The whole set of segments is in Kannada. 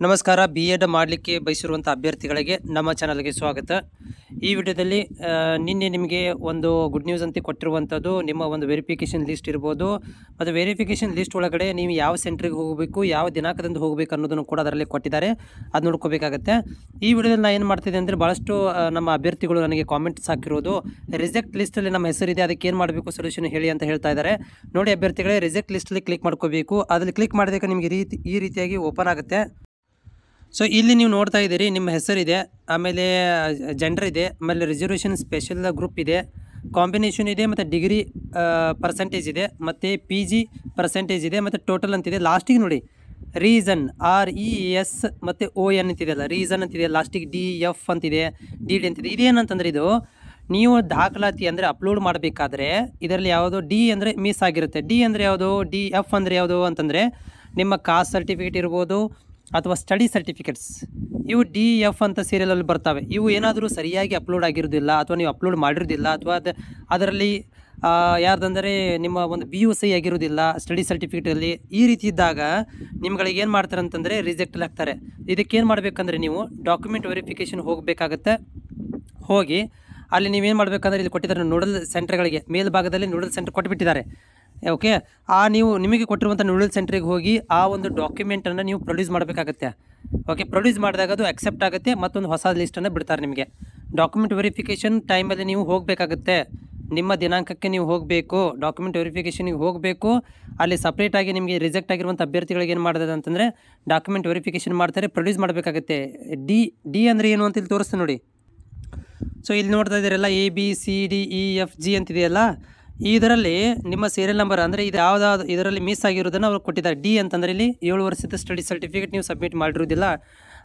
ನಮಸ್ಕಾರ. ಬಿ.ಎಡ್ ಮಾಡಲಿಕ್ಕೆ ಬಯಸಿರುವಂಥ ಅಭ್ಯರ್ಥಿಗಳಿಗೆ ನಮ್ಮ ಚಾನಲ್ಗೆ ಸ್ವಾಗತ. ಈ ವಿಡಿಯೋದಲ್ಲಿ ನಿನ್ನೆ ನಿಮಗೆ ಒಂದು ಗುಡ್ ನ್ಯೂಸ್ ಅಂತ ಕೊಟ್ಟಿರುವಂಥದ್ದು ನಿಮ್ಮ ಒಂದು ವೆರಿಫಿಕೇಷನ್ ಲಿಸ್ಟ್ ಇರ್ಬೋದು. ಮತ್ತು ವೆರಿಫಿಕೇಷನ್ ಲಿಸ್ಟ್ ಒಳಗಡೆ ನೀವು ಯಾವ ಸೆಂಟ್ರಿಗೆ ಹೋಗಬೇಕು, ಯಾವ ದಿನಾಂಕದಿಂದ ಹೋಗಬೇಕು ಅನ್ನೋದನ್ನು ಕೂಡ ಅದರಲ್ಲಿ ಕೊಟ್ಟಿದ್ದಾರೆ. ಅದು ನೋಡ್ಕೋಬೇಕಾಗತ್ತೆ. ಈ ವಿಡಿಯೋದಲ್ಲಿ ನಾನು ಏನು ಮಾಡ್ತಿದ್ದೆ ಅಂದರೆ ಭಾಳಷ್ಟು ನಮ್ಮ ಅಭ್ಯರ್ಥಿಗಳು ನನಗೆ ಕಾಮೆಂಟ್ಸ್ ಹಾಕಿರೋದು ರಿಜೆಕ್ಟ್ ಲಿಸ್ಟಲ್ಲಿ ನಮ್ಮ ಹೆಸರಿದೆ, ಅದಕ್ಕೆ ಏನು ಮಾಡಬೇಕು ಸೊಲ್ಯೂಷನ್ ಹೇಳಿ ಅಂತ ಹೇಳ್ತಾ ಇದ್ದಾರೆ. ನೋಡಿ ಅಭ್ಯರ್ಥಿಗಳೇ, ರಿಜೆಕ್ಟ್ ಲಿಸ್ಟಲ್ಲಿ ಕ್ಲಿಕ್ ಮಾಡ್ಕೋಬೇಕು. ಅದ್ರಲ್ಲಿ ಕ್ಲಿಕ್ ಮಾಡಿದಾಗ ನಿಮಗೆ ಈ ರೀತಿಯಾಗಿ ಓಪನ್ ಆಗುತ್ತೆ. ಸೊ ಇಲ್ಲಿ ನೀವು ನೋಡ್ತಾ ಇದ್ದೀರಿ, ನಿಮ್ಮ ಹೆಸರಿದೆ, ಆಮೇಲೆ ಜೆಂಡರ್ ಇದೆ, ಆಮೇಲೆ ರಿಸರ್ವೇಷನ್ ಸ್ಪೆಷಲ್ ಗ್ರೂಪ್ ಇದೆ, ಕಾಂಬಿನೇಷನ್ ಇದೆ, ಮತ್ತು ಡಿಗ್ರಿ ಪರ್ಸೆಂಟೇಜ್ ಇದೆ, ಮತ್ತು PG ಪರ್ಸೆಂಟೇಜ್ ಇದೆ, ಮತ್ತು ಟೋಟಲ್ ಅಂತಿದೆ. ಲಾಸ್ಟಿಗೆ ನೋಡಿ ರೀಸನ್ RES ಮತ್ತು ON ಅಂತಿದೆಯಲ್ಲ, ರೀಸನ್ ಅಂತಿದೆ. ಲಾಸ್ಟಿಗೆ DF ಅಂತಿದೆ, DD ಅಂತಿದೆ. ಇದೇನಂತಂದರೆ ಇದು ನೀವು ದಾಖಲಾತಿ ಅಂದರೆ ಅಪ್ಲೋಡ್ ಮಾಡಬೇಕಾದ್ರೆ ಇದರಲ್ಲಿ ಯಾವುದು D ಅಂದರೆ ಮಿಸ್ ಆಗಿರುತ್ತೆ. D ಅಂದರೆ ಯಾವುದು, DF ಅಂದರೆ ಯಾವುದು ಅಂತಂದರೆ ನಿಮ್ಮ ಕಾಸ್ಟ್ ಸರ್ಟಿಫಿಕೇಟ್ ಇರ್ಬೋದು ಅಥವಾ ಸ್ಟಡಿ ಸರ್ಟಿಫಿಕೇಟ್ಸ್, ಇವು DF ಅಂತ ಸೀರಿಯಲಲ್ಲಿ ಬರ್ತವೆ. ಇವು ಏನಾದರೂ ಸರಿಯಾಗಿ ಅಪ್ಲೋಡ್ ಆಗಿರೋದಿಲ್ಲ ಅಥವಾ ನೀವು ಅಪ್ಲೋಡ್ ಮಾಡಿರೋದಿಲ್ಲ ಅಥವಾ ಅದರಲ್ಲಿ ಯಾರ್ದಂದರೆ ನಿಮ್ಮ ಒಂದು BUC ಆಗಿರೋದಿಲ್ಲ ಸ್ಟಡಿ ಸರ್ಟಿಫಿಕೇಟಲ್ಲಿ, ಈ ರೀತಿ ಇದ್ದಾಗ ನಿಮ್ಗಳಿಗೆ ಏನು ಮಾಡ್ತಾರೆ ಅಂತಂದರೆ ರಿಜೆಕ್ಟಲ್ಲಿ ಹಾಕ್ತಾರೆ. ಇದಕ್ಕೇನು ಮಾಡಬೇಕಂದ್ರೆ ನೀವು ಡಾಕ್ಯುಮೆಂಟ್ ವೆರಿಫಿಕೇಷನ್ ಹೋಗಬೇಕಾಗತ್ತೆ. ಹೋಗಿ ಅಲ್ಲಿ ನೀವೇನು ಮಾಡಬೇಕಂದ್ರೆ ಇಲ್ಲಿ ಕೊಟ್ಟಿದ್ದಾರೆ ನೋಡಲ್ ಸೆಂಟರ್ಗಳಿಗೆ, ಮೇಲ್ಭಾಗದಲ್ಲಿ ನೋಡಲ್ ಸೆಂಟರ್ ಕೊಟ್ಟುಬಿಟ್ಟಿದ್ದಾರೆ. ಓಕೆ, ನಿಮಗೆ ಕೊಟ್ಟಿರುವಂಥ ನೋಡಲ್ ಸೆಂಟ್ರಿಗೆ ಹೋಗಿ ಆ ಒಂದು ಡಾಕ್ಯುಮೆಂಟನ್ನು ನೀವು ಪ್ರೊಡ್ಯೂಸ್ ಮಾಡಬೇಕಾಗತ್ತೆ. ಓಕೆ, ಪ್ರೊಡ್ಯೂಸ್ ಮಾಡಿದಾಗ ಅದು ಅಕ್ಸೆಪ್ಟ್ ಆಗುತ್ತೆ, ಮತ್ತೊಂದು ಹೊಸ ಲಿಸ್ಟನ್ನು ಬಿಡ್ತಾರೆ ನಿಮಗೆ. ಡಾಕ್ಯುಮೆಂಟ್ ವೆರಿಫಿಕೇಷನ್ ಟೈಮಲ್ಲಿ ನೀವು ಹೋಗಬೇಕಾಗುತ್ತೆ. ನಿಮ್ಮ ದಿನಾಂಕಕ್ಕೆ ನೀವು ಹೋಗಬೇಕು, ಡಾಕ್ಯುಮೆಂಟ್ ವೆರಿಫಿಕೇಷನಿಗೆ ಹೋಗಬೇಕು. ಅಲ್ಲಿ ಸಪ್ರೇಟಾಗಿ ನಿಮಗೆ ರಿಜೆಕ್ಟ್ ಆಗಿರುವಂಥ ಅಭ್ಯರ್ಥಿಗಳಿಗೆ ಏನು ಮಾಡೋದು ಅಂತಂದರೆ ಡಾಕ್ಯುಮೆಂಟ್ ವೆರಿಫಿಕೇಷನ್ ಮಾಡ್ತಾರೆ, ಪ್ರೊಡ್ಯೂಸ್ ಮಾಡಬೇಕಾಗುತ್ತೆ. ಡಿ ಅಂದರೆ ಏನು ಅಂತ ಇಲ್ಲಿ ತೋರಿಸ್ತೀನಿ ನೋಡಿ. ಸೊ ಇಲ್ಲಿ ನೋಡ್ತಾ ಇದ್ದೀರಲ್ಲ, ABCDEFG ಅಂತಿದೆಯಲ್ಲ, ಇದರಲ್ಲಿ ನಿಮ್ಮ ಸೀರಿಯಲ್ ನಂಬರ್ ಅಂದರೆ ಇದು ಯಾವುದಾದ್ರು ಇದರಲ್ಲಿ ಮಿಸ್ ಆಗಿರೋದನ್ನು ಅವ್ರು ಕೊಟ್ಟಿದ್ದಾರೆ. D ಅಂತಂದರೆ ಇಲ್ಲಿ 7 ವರ್ಷದ ಸ್ಟಡಿ ಸರ್ಟಿಫಿಕೇಟ್ ನೀವು ಸಬ್ಮಿಟ್ ಮಾಡಿರೋದಿಲ್ಲ,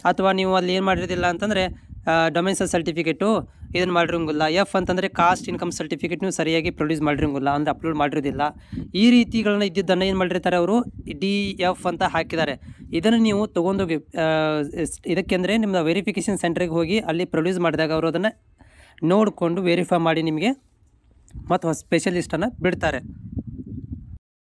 ಅಥವಾ ನೀವು ಅಲ್ಲಿ ಏನು ಮಾಡಿರೋದಿಲ್ಲ ಅಂತಂದರೆ ಡೊಮೆನ್ಸಲ್ ಸರ್ಟಿಫಿಕೇಟು ಇದನ್ನು ಮಾಡಿರೋಂಗಿಲ್ಲ. F ಅಂತಂದರೆ ಕಾಸ್ಟ್ ಇನ್ಕಮ್ ಸರ್ಟಿಫಿಕೇಟ್ ನೀವು ಸರಿಯಾಗಿ ಪ್ರೊಡ್ಯೂಸ್ ಮಾಡಿರೋಂಗಿಲ್ಲ, ಅಂದರೆ ಅಪ್ಲೋಡ್ ಮಾಡಿರೋದಿಲ್ಲ. ಈ ರೀತಿಗಳನ್ನ ಇದ್ದಿದ್ದನ್ನು ಏನು ಮಾಡಿರ್ತಾರೆ ಅವರು DF ಅಂತ ಹಾಕಿದ್ದಾರೆ. ಇದನ್ನು ನೀವು ತೊಗೊಂಡೋಗಿ ಇದಕ್ಕೆ ಅಂದರೆ ನಿಮ್ಮ ವೆರಿಫಿಕೇಷನ್ ಸೆಂಟ್ರಿಗೆ ಹೋಗಿ ಅಲ್ಲಿ ಪ್ರೊಡ್ಯೂಸ್ ಮಾಡಿದಾಗ ಅವರು ಅದನ್ನು ನೋಡಿಕೊಂಡು ವೆರಿಫೈ ಮಾಡಿ ನಿಮಗೆ ಮತ್ತು ಸ್ಪೆಷಲಿಸ್ಟನ್ನು ಬಿಡ್ತಾರೆ.